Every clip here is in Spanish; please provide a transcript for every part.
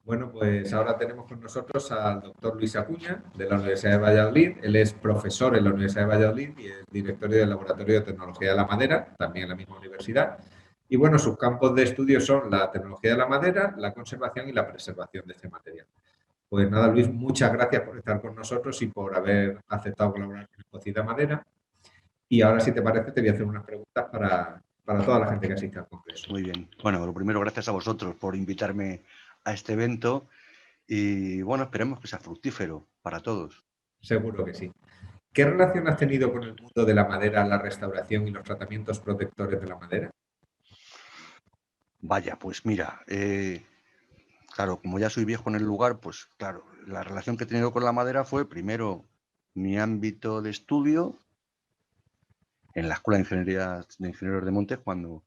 Bueno, pues ahora tenemos con nosotros al doctor Luis Acuña, de la Universidad de Valladolid. Él es profesor en la Universidad de Valladolid y es directorio del Laboratorio de Tecnología de la Madera, también en la misma universidad. Y bueno, sus campos de estudio son la tecnología de la madera, la conservación y la preservación de este material. Pues nada, Luis, muchas gracias por estar con nosotros y por haber aceptado colaborar con Cocida Madera. Y ahora, si te parece, te voy a hacer unas preguntas para toda la gente que asiste al congreso. Muy bien. Bueno, lo primero, gracias a vosotros por invitarme a este evento y, bueno, esperemos que sea fructífero para todos. Seguro que sí. ¿Qué relación has tenido con el mundo de la madera, la restauración y los tratamientos protectores de la madera? Vaya, pues mira, claro, como ya soy viejo en el lugar, pues claro, la relación que he tenido con la madera fue primero mi ámbito de estudio en la Escuela de Ingenieros de Montes cuando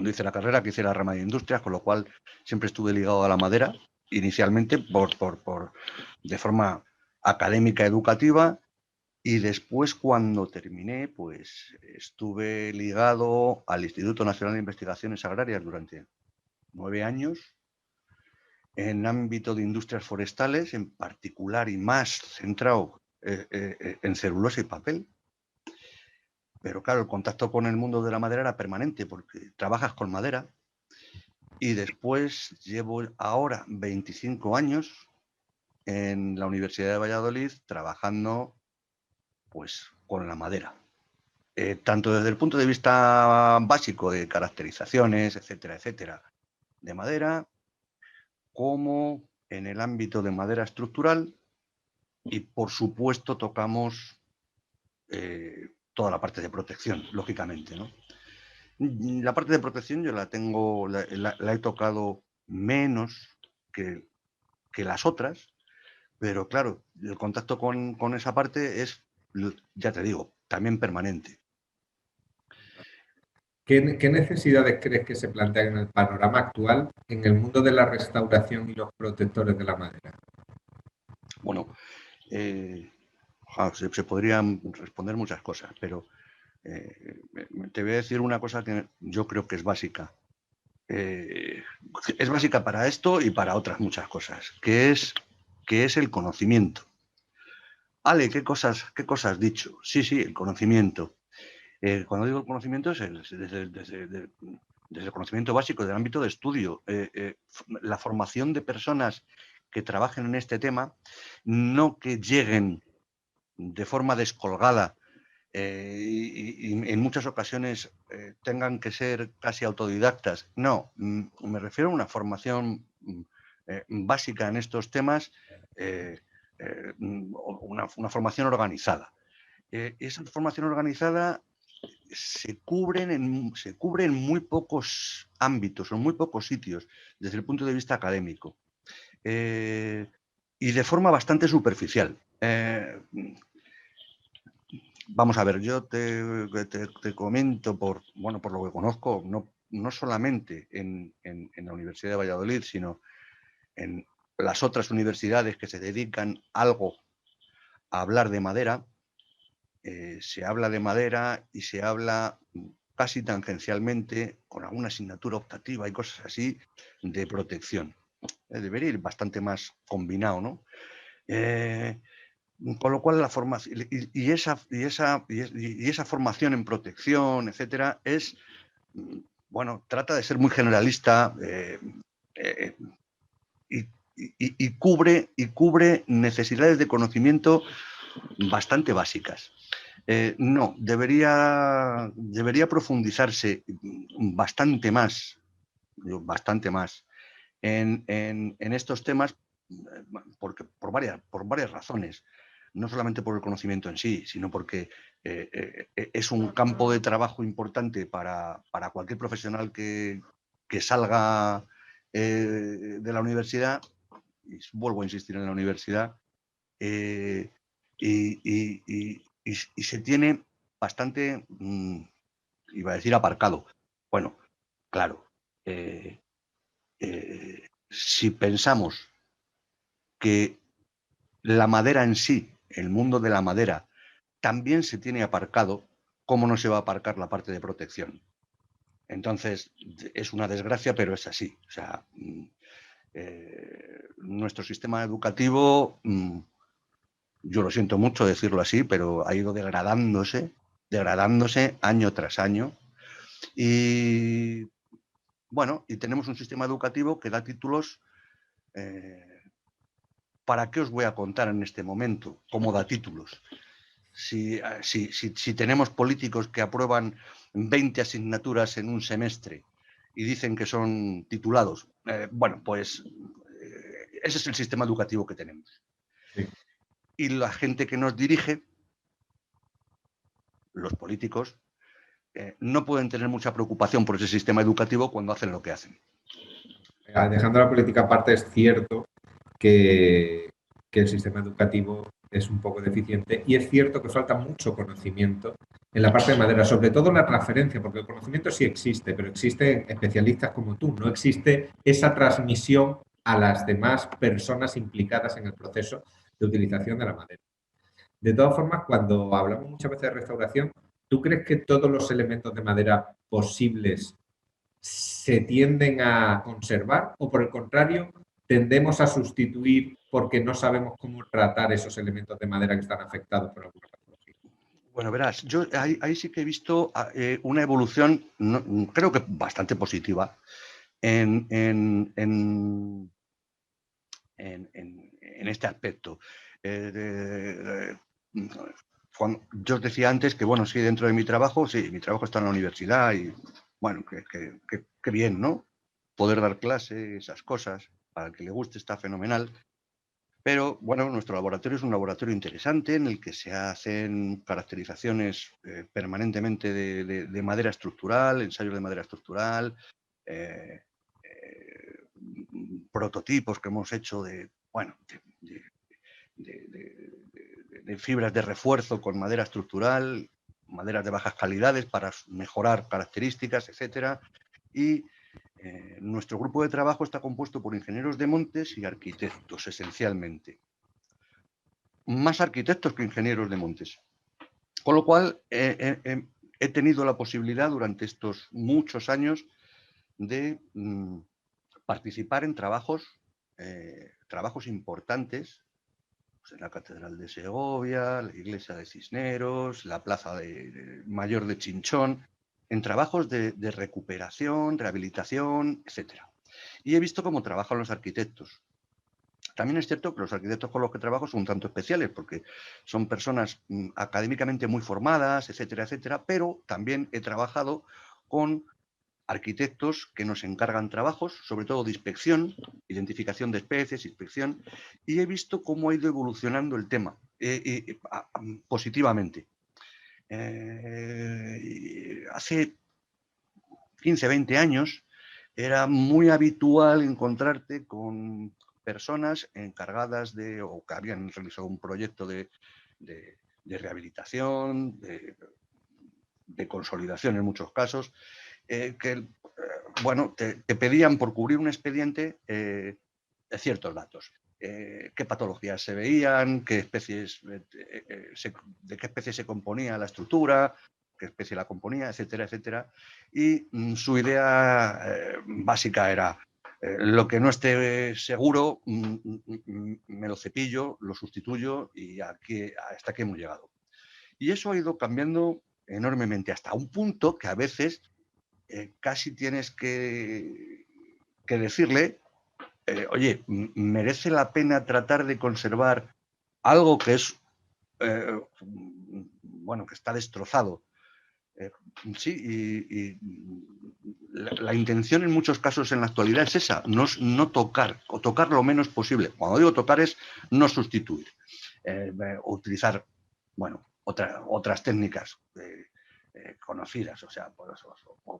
hice la carrera, que hice la rama de industrias, con lo cual siempre estuve ligado a la madera, inicialmente de forma académica educativa, y después cuando terminé, pues estuve ligado al Instituto Nacional de Investigaciones Agrarias durante 9 años, en ámbito de industrias forestales, en particular y más centrado en celulosa y papel. Pero claro, el contacto con el mundo de la madera era permanente porque trabajas con madera. Y después llevo ahora 25 años en la Universidad de Valladolid trabajando pues con la madera. Tanto desde el punto de vista básico de caracterizaciones, etcétera, etcétera, de madera, como en el ámbito de madera estructural y, por supuesto, tocamos toda la parte de protección, lógicamente, ¿no? La parte de protección yo la he tocado menos que las otras, pero claro, el contacto con esa parte es, ya te digo, también permanente. ¿Qué necesidades crees que se plantean en el panorama actual en el mundo de la restauración y los protectores de la madera? Bueno, se podrían responder muchas cosas, pero te voy a decir una cosa que yo creo que es básica. Es básica para esto y para otras muchas cosas, que es el conocimiento. Ale, ¿qué cosas has dicho? Sí, el conocimiento. Cuando digo el conocimiento es desde el conocimiento básico del ámbito de estudio, la formación de personas que trabajen en este tema, no que lleguen de forma descolgada y en muchas ocasiones tengan que ser casi autodidactas. No, me refiero a una formación básica en estos temas, una formación organizada. Esa formación organizada se cubre en muy pocos ámbitos, en muy pocos sitios, desde el punto de vista académico. Y de forma bastante superficial. Vamos a ver, yo te comento por lo que conozco, no solamente en la Universidad de Valladolid, sino en las otras universidades que se dedican algo a hablar de madera. Se habla de madera y se habla casi tangencialmente, con alguna asignatura optativa y cosas así, de protección. Debería ir bastante más combinado, ¿no? Con lo cual la formación y esa formación en protección, etcétera, es, bueno, trata de ser muy generalista y cubre necesidades de conocimiento bastante básicas. No, debería profundizarse bastante más en estos temas, porque por varias razones. No solamente por el conocimiento en sí, sino porque es un campo de trabajo importante para cualquier profesional que salga de la universidad, y vuelvo a insistir en la universidad, y se tiene bastante, iba a decir aparcado. Bueno, claro, si pensamos que la madera en sí, el mundo de la madera, también se tiene aparcado, ¿cómo no se va a aparcar la parte de protección? Entonces, es una desgracia, pero es así. O sea, Nuestro sistema educativo, yo lo siento mucho decirlo así, pero ha ido degradándose año tras año. Y bueno, y tenemos un sistema educativo que da títulos. ¿Para qué os voy a contar en este momento cómo da títulos? Si tenemos políticos que aprueban 20 asignaturas en un semestre y dicen que son titulados, bueno, pues ese es el sistema educativo que tenemos. Sí. Y la gente que nos dirige, los políticos, no pueden tener mucha preocupación por ese sistema educativo cuando hacen lo que hacen. Dejando la política aparte, es cierto que el sistema educativo es un poco deficiente y es cierto que falta mucho conocimiento en la parte de madera, sobre todo la transferencia, porque el conocimiento sí existe, pero existen especialistas como tú, no existe esa transmisión a las demás personas implicadas en el proceso de utilización de la madera. De todas formas, cuando hablamos muchas veces de restauración, ¿tú crees que todos los elementos de madera posibles se tienden a conservar o, por el contrario, tendemos a sustituir porque no sabemos cómo tratar esos elementos de madera que están afectados por alguna patología? Bueno, verás, yo ahí sí que he visto una evolución, creo que bastante positiva, en este aspecto. Yo os decía antes que, bueno, sí, dentro de mi trabajo está en la universidad y, bueno, que bien, ¿no? Poder dar clase, esas cosas, para el que le guste está fenomenal. Pero, bueno, nuestro laboratorio es un laboratorio interesante en el que se hacen caracterizaciones permanentemente de madera estructural, ensayos de madera estructural, prototipos que hemos hecho de fibras de refuerzo con madera estructural, maderas de bajas calidades para mejorar características, etcétera. Y nuestro grupo de trabajo está compuesto por ingenieros de montes y arquitectos, esencialmente. Más arquitectos que ingenieros de montes. Con lo cual, he tenido la posibilidad durante estos muchos años de participar en trabajos importantes, pues en la Catedral de Segovia, la Iglesia de Cisneros, la Plaza Mayor de Chinchón, en trabajos de recuperación, rehabilitación, etc. Y he visto cómo trabajan los arquitectos. También es cierto que los arquitectos con los que trabajo son un tanto especiales, porque son personas académicamente muy formadas, etcétera, etcétera, pero también he trabajado con arquitectos que nos encargan trabajos, sobre todo de inspección, identificación de especies, inspección, y he visto cómo ha ido evolucionando el tema positivamente. Hace 15, 20 años era muy habitual encontrarte con personas encargadas o que habían realizado un proyecto de rehabilitación, de consolidación en muchos casos, que bueno, te pedían por cubrir un expediente ciertos datos. Qué patologías se veían, qué especies, de qué especie se componía la estructura, qué especie la componía, etcétera, etcétera. Y su idea básica era, lo que no esté seguro, me lo cepillo, lo sustituyo y hasta aquí hemos llegado. Y eso ha ido cambiando enormemente, hasta un punto que a veces casi tienes que decirle, oye, ¿merece la pena tratar de conservar algo que es, bueno, que está destrozado? Sí, y la intención en muchos casos en la actualidad es esa, no tocar, o tocar lo menos posible. Cuando digo tocar es no sustituir, utilizar, bueno, otras técnicas conocidas, o sea,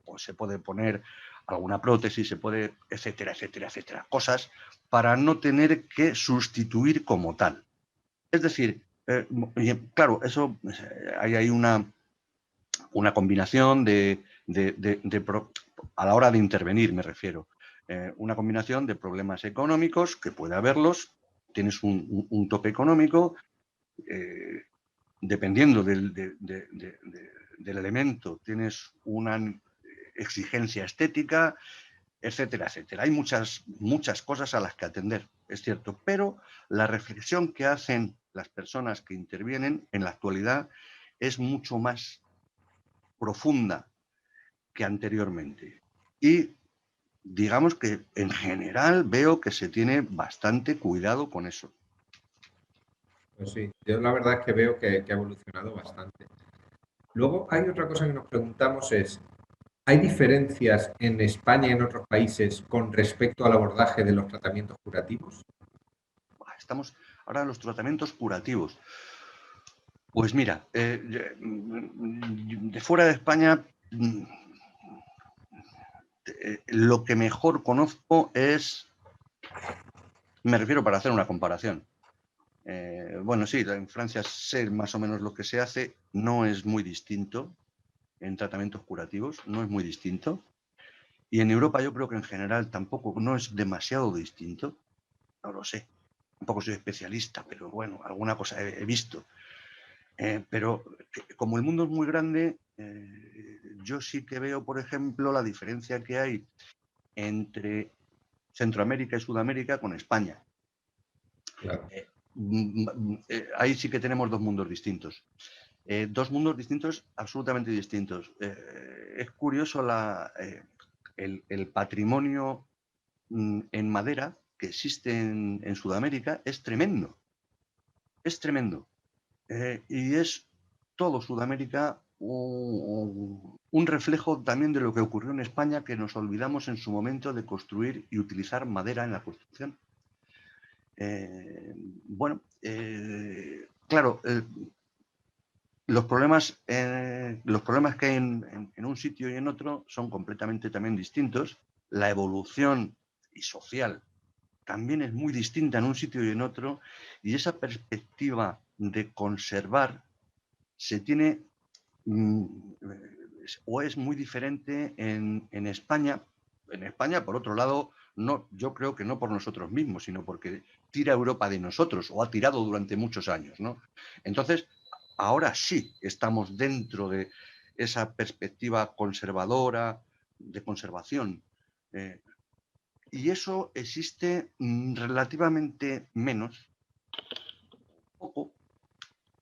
pues se puede poner alguna prótesis, se puede, etcétera, etcétera, etcétera, cosas para no tener que sustituir como tal. Es decir, claro, eso hay ahí una combinación a la hora de intervenir, me refiero, una combinación de problemas económicos, que puede haberlos, tienes un tope económico, dependiendo del elemento, tienes una exigencia estética, etcétera, etcétera. Hay muchas cosas a las que atender, es cierto, pero la reflexión que hacen las personas que intervienen en la actualidad es mucho más profunda que anteriormente. Y digamos que en general veo que se tiene bastante cuidado con eso. Pues sí, yo la verdad es que veo que ha evolucionado bastante. Luego hay otra cosa que nos preguntamos es, ¿hay diferencias en España y en otros países con respecto al abordaje de los tratamientos curativos? Estamos ahora en los tratamientos curativos. Pues mira, de fuera de España, lo que mejor conozco es, me refiero para hacer una comparación. Bueno, sí, en Francia sé más o menos lo que se hace, no es muy distinto en tratamientos curativos, no es muy distinto. Y en Europa yo creo que en general tampoco, no es demasiado distinto, no lo sé. Tampoco soy especialista, pero bueno, alguna cosa he visto. Pero como el mundo es muy grande, yo sí que veo, por ejemplo, la diferencia que hay entre Centroamérica y Sudamérica con España. Claro. Ahí sí que tenemos dos mundos distintos. Dos mundos distintos, absolutamente distintos. Es curioso el patrimonio en madera que existe en Sudamérica, es tremendo. Es tremendo. Y es todo Sudamérica un reflejo también de lo que ocurrió en España, que nos olvidamos en su momento de construir y utilizar madera en la construcción. Bueno, claro, los problemas que hay en un sitio y en otro son completamente también distintos. La evolución y social también es muy distinta en un sitio y en otro, y esa perspectiva de conservar se tiene o es muy diferente en España. En España, por otro lado, no, yo creo que no por nosotros mismos, sino porque tira Europa de nosotros, o ha tirado durante muchos años, ¿no? Entonces, ahora sí estamos dentro de esa perspectiva conservadora, de conservación. Y eso existe relativamente menos, poco,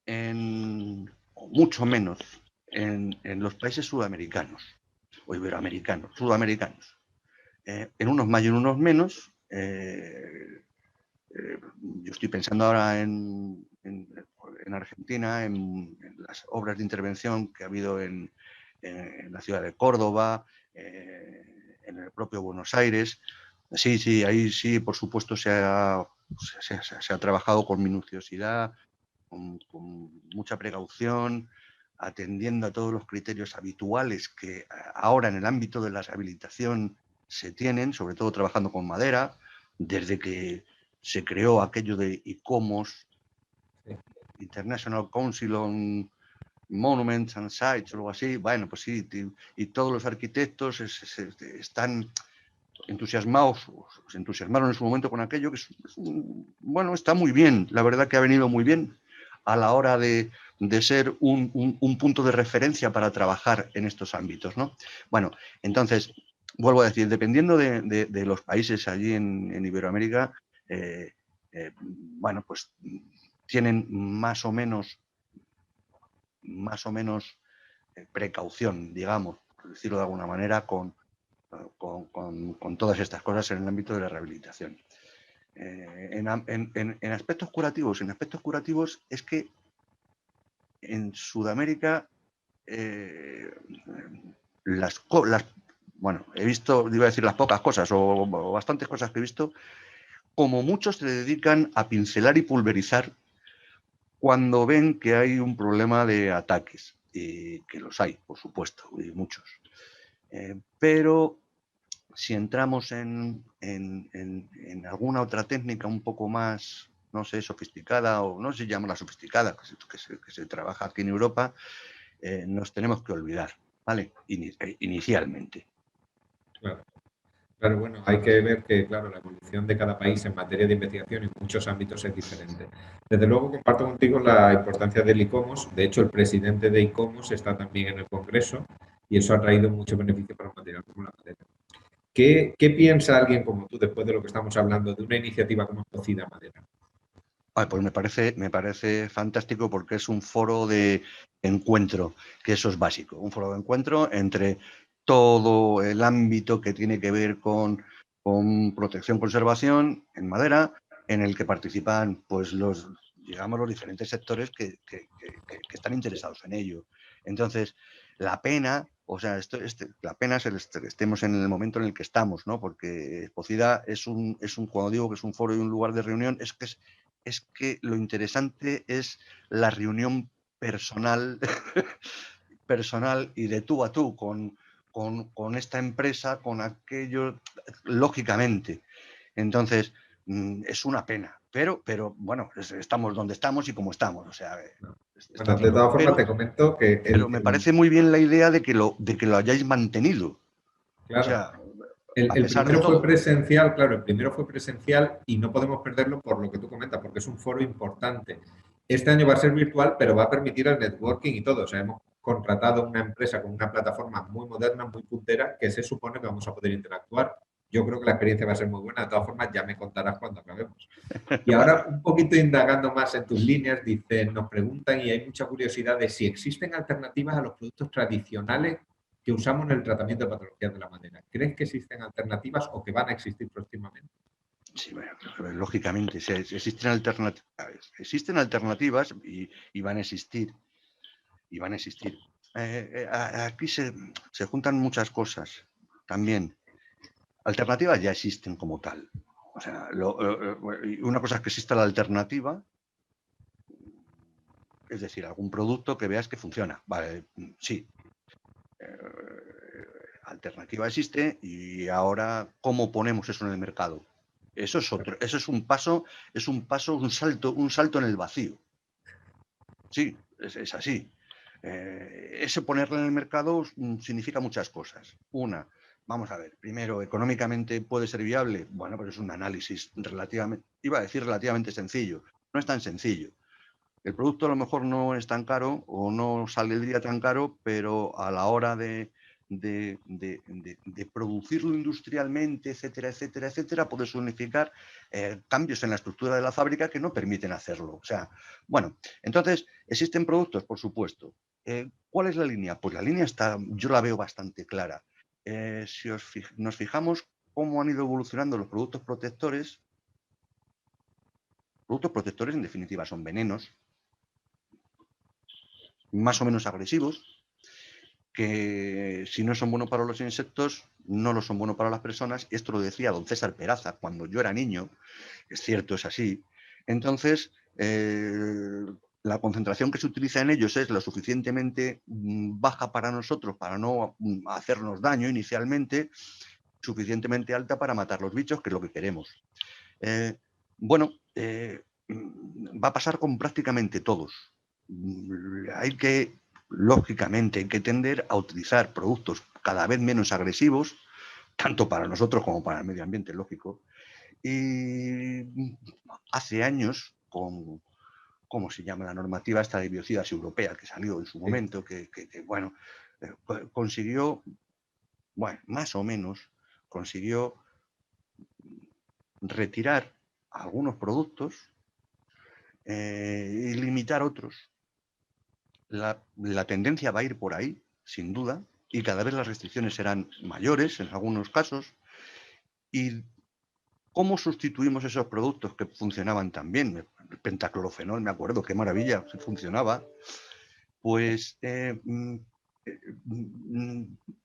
o mucho menos, en los países sudamericanos, o iberoamericanos, sudamericanos. En unos más y en unos menos. Yo estoy pensando ahora en Argentina, en las obras de intervención que ha habido en la ciudad de Córdoba, en el propio Buenos Aires. Sí, ahí sí, por supuesto, se ha trabajado con minuciosidad, con mucha precaución, atendiendo a todos los criterios habituales que ahora en el ámbito de la rehabilitación se tienen, sobre todo trabajando con madera, desde que se creó aquello de ICOMOS, International Council on Monuments and Sites, o algo así. Bueno, pues sí, y todos los arquitectos están entusiasmados, se entusiasmaron en su momento con aquello, que bueno, está muy bien, la verdad que ha venido muy bien a la hora de ser un punto de referencia para trabajar en estos ámbitos, ¿no? Bueno, entonces, vuelvo a decir, dependiendo de los países allí en Iberoamérica, bueno, pues tienen más o menos precaución, digamos, por decirlo de alguna manera, con todas estas cosas en el ámbito de la rehabilitación. En aspectos curativos es que en Sudamérica bueno, he visto, iba a decir las pocas cosas o bastantes cosas que he visto, como muchos se dedican a pincelar y pulverizar cuando ven que hay un problema de ataques, que los hay, por supuesto, y muchos. Pero si entramos en alguna otra técnica un poco más, no sé, sofisticada, o no sé si llamarla sofisticada, que se trabaja aquí en Europa, nos tenemos que olvidar, ¿vale? Inicialmente. Claro. Claro, bueno, hay que ver que, claro, la evolución de cada país en materia de investigación en muchos ámbitos es diferente. Desde luego comparto contigo la importancia del ICOMOS. De hecho, el presidente de ICOMOS está también en el Congreso y eso ha traído mucho beneficio para un material como la madera. ¿Qué piensa alguien como tú, después de lo que estamos hablando, de una iniciativa como Cocina Madera? Pues me parece fantástico porque es un foro de encuentro, que eso es básico. Un foro de encuentro entre todo el ámbito que tiene que ver con protección, conservación en madera, en el que participan pues los diferentes sectores que están interesados en ello. Entonces, la pena, o sea, la pena es que estemos en el momento en el que estamos, ¿no? Porque Expocida cuando digo que es un foro y un lugar de reunión, es que lo interesante es la reunión personal, personal y de tú a tú con esta empresa, con aquello, lógicamente. Entonces, es una pena, pero bueno, estamos donde estamos y como estamos. O sea, está Bueno, de claro. todas formas te comento que Pero me parece muy bien la idea de que lo hayáis mantenido. O claro, sea, a el pesar de primero fue todo. presencial, claro, el primero fue presencial y no podemos perderlo por lo que tú comentas, porque es un foro importante. Este año va a ser virtual, pero va a permitir el networking y todo. O sea, hemos contratado una empresa con una plataforma muy moderna, muy puntera, que se supone que vamos a poder interactuar. Yo creo que la experiencia va a ser muy buena. De todas formas, ya me contarás cuando acabemos. Y Vale. ahora, un poquito indagando más en tus líneas, dicen, nos preguntan y hay mucha curiosidad de si existen alternativas a los productos tradicionales que usamos en el tratamiento de patologías de la madera. ¿Crees que existen alternativas o que van a existir próximamente? Sí, bueno, lógicamente, existen alternativas y van a existir. Y van a existir. Aquí se juntan muchas cosas también. Alternativas ya existen como tal. O sea, una cosa es que exista la alternativa, es decir, algún producto que veas que funciona. Vale, sí. Alternativa existe y ahora, ¿cómo ponemos eso en el mercado? Eso es un paso, un salto en el vacío. Sí, es así. Ese ponerlo en el mercado significa muchas cosas. Una, vamos a ver, primero, económicamente puede ser viable. Bueno, pues es un análisis relativamente, iba a decir relativamente sencillo. No es tan sencillo. El producto a lo mejor no es tan caro o no sale el día tan caro, pero a la hora de producirlo industrialmente, etcétera, etcétera, etcétera, puede significar cambios en la estructura de la fábrica que no permiten hacerlo. O sea, bueno, entonces, ¿existen productos? Por supuesto. ¿Cuál es la línea? Pues la línea yo la veo bastante clara. Si nos fijamos cómo han ido evolucionando los productos protectores en definitiva son venenos, más o menos agresivos, que si no son buenos para los insectos, no lo son buenos para las personas. Esto lo decía don César Peraza cuando yo era niño, es cierto, es así. Entonces, la concentración que se utiliza en ellos es lo suficientemente baja para nosotros, para no hacernos daño inicialmente, suficientemente alta para matar los bichos, que es lo que queremos. Bueno, va a pasar con prácticamente todos. Lógicamente, hay que tender a utilizar productos cada vez menos agresivos, tanto para nosotros como para el medio ambiente, lógico. Y hace años, ¿cómo se llama la normativa esta de biocidas europea que salió en su momento? Bueno, consiguió, bueno, más o menos, consiguió retirar algunos productos y limitar otros. La tendencia va a ir por ahí, sin duda, y cada vez las restricciones serán mayores en algunos casos. ¿Y cómo sustituimos esos productos que funcionaban tan bien? El pentaclorofenol, me acuerdo, qué maravilla, funcionaba. Pues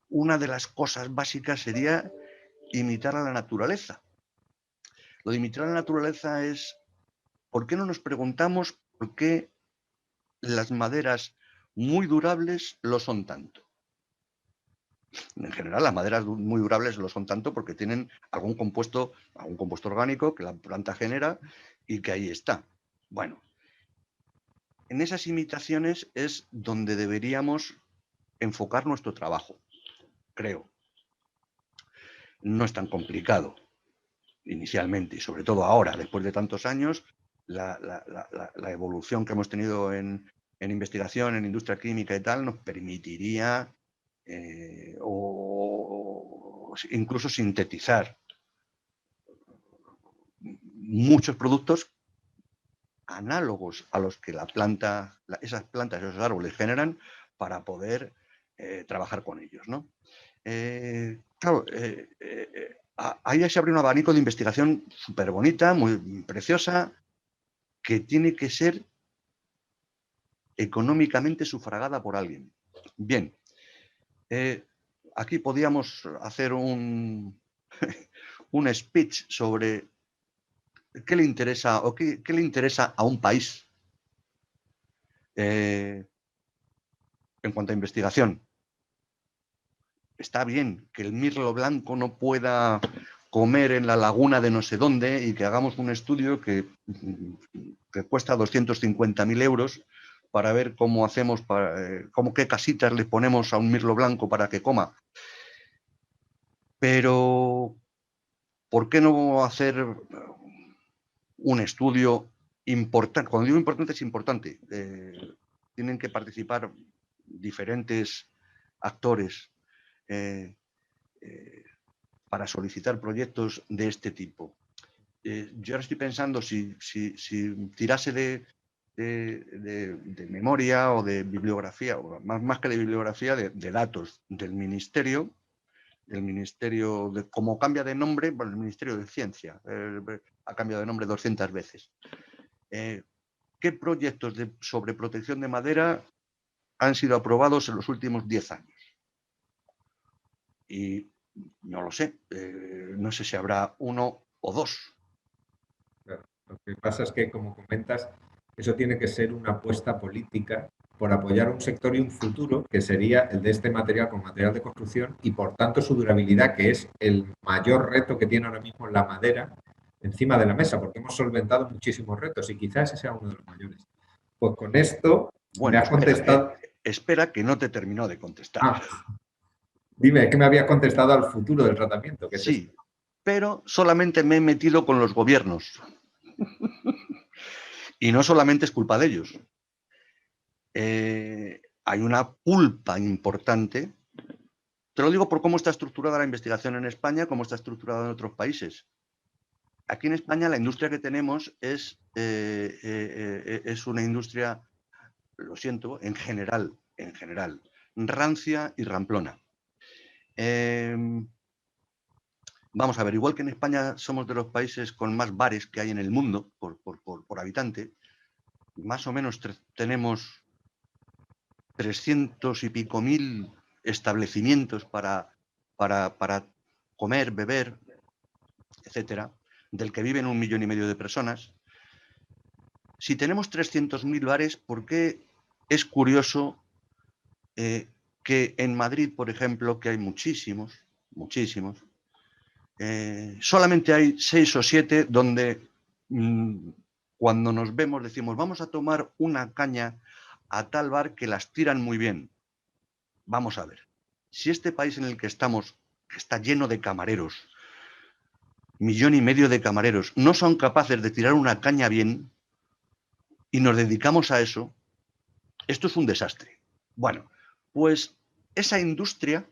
una de las cosas básicas sería imitar a la naturaleza. Lo de imitar a la naturaleza es, ¿por qué no nos preguntamos por qué las maderas muy durables lo son tanto? En general, las maderas muy durables lo son tanto porque tienen algún compuesto orgánico que la planta genera y que ahí está. Bueno, en esas imitaciones es donde deberíamos enfocar nuestro trabajo, creo. No es tan complicado inicialmente y sobre todo ahora, después de tantos años, la evolución que hemos tenido en investigación, en industria química y tal, nos permitiría incluso sintetizar muchos productos análogos a los que esas plantas, esos árboles generan para poder trabajar con ellos, ¿no? Claro, ahí se abre un abanico de investigación súper bonita, muy preciosa, que tiene que ser económicamente sufragada por alguien. Bien, aquí podíamos hacer un speech sobre qué le interesa o qué le interesa a un país en cuanto a investigación. Está bien que el mirlo blanco no pueda comer en la laguna de no sé dónde y que hagamos un estudio que cuesta 250.000 euros para ver cómo hacemos, qué casitas le ponemos a un mirlo blanco para que coma. Pero, ¿por qué no hacer un estudio importante? Cuando digo importante, es importante. Tienen que participar diferentes actores para solicitar proyectos de este tipo. Yo ahora estoy pensando si tirase de memoria o de bibliografía, o más que de bibliografía, de datos del Ministerio, como cambia de nombre, bueno, el Ministerio de Ciencia ha cambiado de nombre 200 veces. ¿Qué proyectos sobre protección de madera han sido aprobados en los últimos 10 años? Y no lo sé, no sé si habrá uno o dos. Claro. Lo que pasa es que, como comentas, eso tiene que ser una apuesta política por apoyar un sector y un futuro que sería el de este material como material de construcción y, por tanto, su durabilidad, que es el mayor reto que tiene ahora mismo la madera encima de la mesa, porque hemos solventado muchísimos retos y quizás ese sea uno de los mayores. Pues con esto bueno, me has contestado. Espera que no te terminó de contestar. Dime, es que me había contestado al futuro del tratamiento. ¿Qué es sí, esto? pero solamente me he metido con los gobiernos. Y no solamente es culpa de ellos. Hay una culpa importante. Te lo digo por cómo está estructurada la investigación en España, cómo está estructurada en otros países. Aquí en España la industria que tenemos es una industria, lo siento, en general, rancia y ramplona. Vamos a ver, igual que en España somos de los países con más bares que hay en el mundo por habitante, más o menos tenemos 300 y pico mil establecimientos para comer, beber, etcétera, del que viven 1,5 millones de personas. Si tenemos 300.000 bares, ¿por qué es curioso que en Madrid, por ejemplo, que hay muchísimos, solamente hay 6 o 7 donde cuando nos vemos decimos, vamos a tomar una caña a tal bar que las tiran muy bien? Vamos a ver, si este país en el que estamos, que está lleno de camareros, 1,5 millones de camareros, no son capaces de tirar una caña bien y nos dedicamos a eso, esto es un desastre. Bueno, pues esa industria,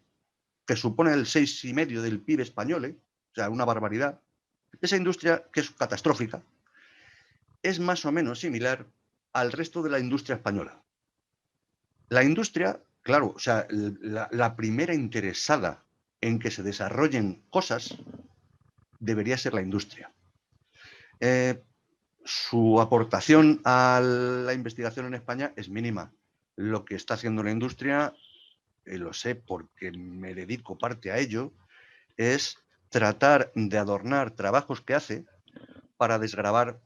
que supone el 6,5% del PIB español, o sea, una barbaridad, esa industria que es catastrófica, es más o menos similar al resto de la industria española. La industria, claro, o sea, la primera interesada en que se desarrollen cosas debería ser la industria. Su aportación a la investigación en España es mínima. Lo que está haciendo la industria, lo sé porque me dedico parte a ello, es tratar de adornar trabajos que hace para desgravar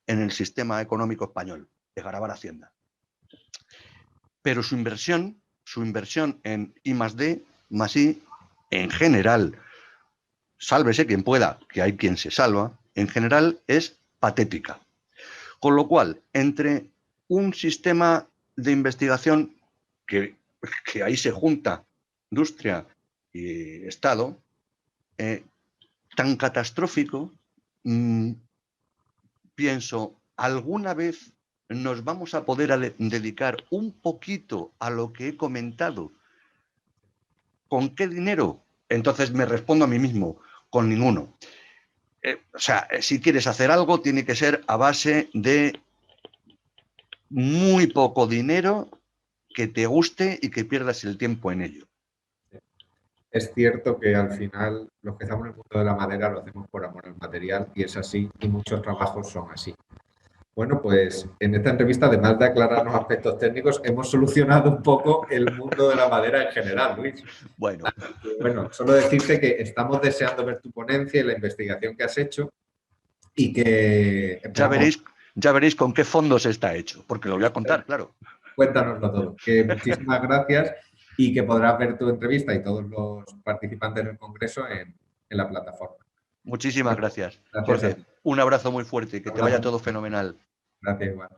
en el sistema económico español, desgravar Hacienda. Pero su inversión en I+D, +I, en general, sálvese quien pueda, que hay quien se salva, en general es patética. Con lo cual, entre un sistema de investigación que ahí se junta industria y Estado, tan catastrófico, pienso, ¿alguna vez nos vamos a poder dedicar un poquito a lo que he comentado? ¿Con qué dinero? Entonces me respondo a mí mismo, con ninguno. O sea, si quieres hacer algo, tiene que ser a base de muy poco dinero, que te guste y que pierdas el tiempo en ello. Es cierto que al final los que estamos en el mundo de la madera lo hacemos por amor al material y es así, y muchos trabajos son así. Bueno, pues en esta entrevista, además de aclararnos aspectos técnicos, hemos solucionado un poco el mundo de la madera en general, Luis. Bueno, Bueno, solo decirte que estamos deseando ver tu ponencia y la investigación que has hecho y que ya veréis con qué fondos está hecho, porque lo voy a contar, claro. Cuéntanoslo todo. Que muchísimas gracias y que podrás ver tu entrevista y todos los participantes del congreso en la plataforma. Muchísimas gracias, Gracias Jorge. a ti. Un abrazo muy fuerte, que te vaya todo fenomenal. Gracias, igual.